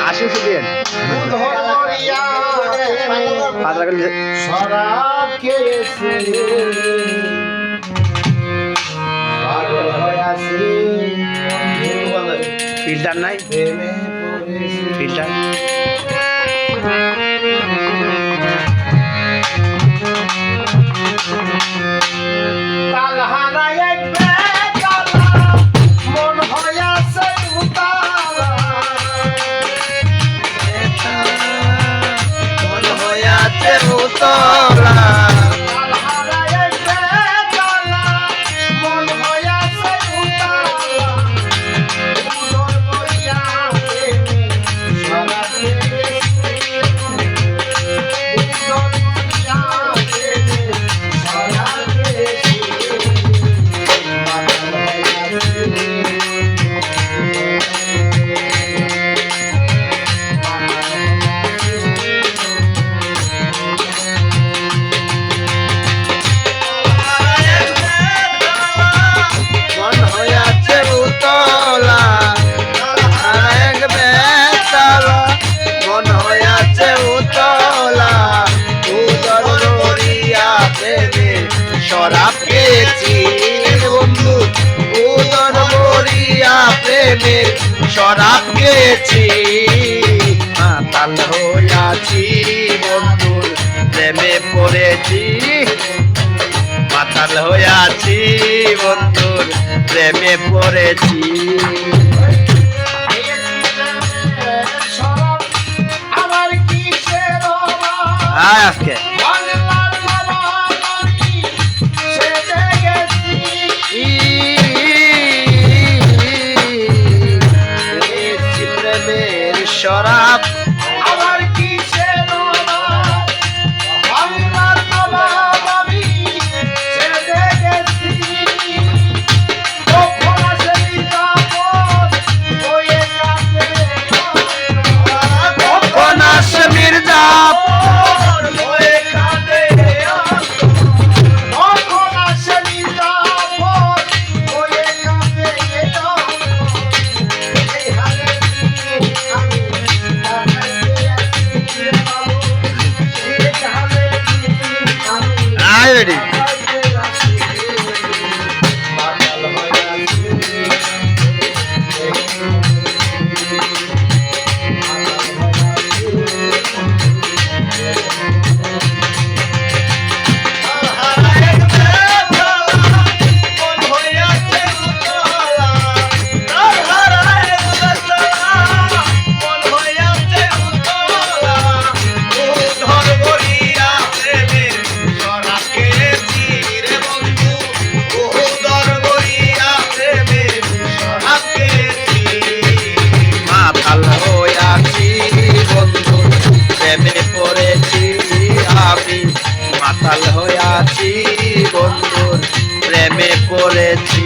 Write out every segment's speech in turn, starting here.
80 দিন শরাব খেয়েছে ফিল্টার নাই ফিল্টার শরাব খেয়েছি বন্ধু উদর ভরিয়া প্রেমের শরাব খেয়েছি মাতাল হইয়াছি বন্ধুর প্রেমে পড়েছি মাতাল হইয়াছি বন্ধুর প্রেমে পড়েছি আজকে শরাব আমার কিসের বাংলার নবাব আমি ছেড়ে গেছি কখন আসে মির্জাফর হয়ে কাঁদে কখন আসে মির্জাফর হয়ে কাঁদে কখন আসে মির্জাফর হয়ে কাঁদে এই হালে ready. মাতাল হইয়াছি বন্ধুর প্রেমে পড়েছি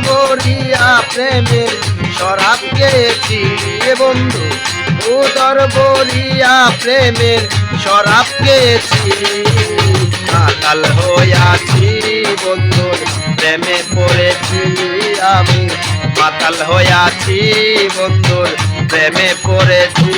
বরিয়া প্রেমের শরাব খেয়েছি বন্ধু উদর বরিয়া প্রেমের শরাব খেয়েছি মাতাল হইয়াছি বন্ধুর প্রেমে পড়েছি আমি মাতাল হইয়াছি বন্ধুর প্রেমে পড়েছি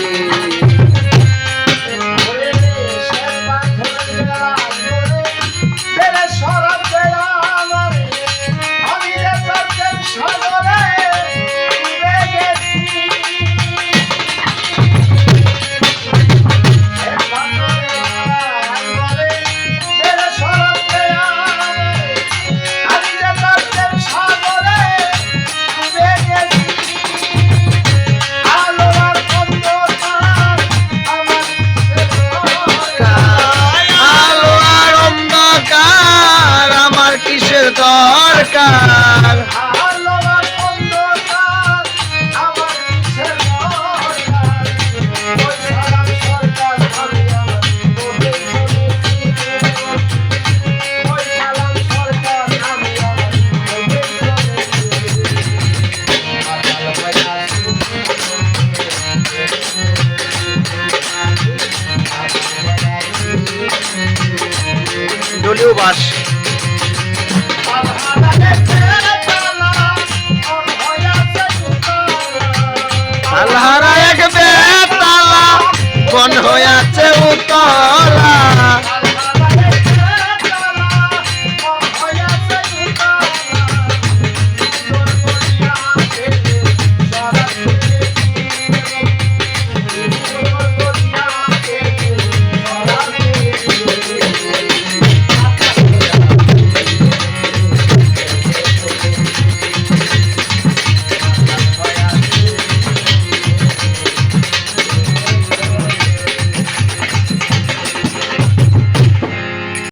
আলো আর অন্ধকার আমার কিসের দরকার দলীয় বাস আল্লাহরা এক বেতালা কোন হইয়াছে উত্তর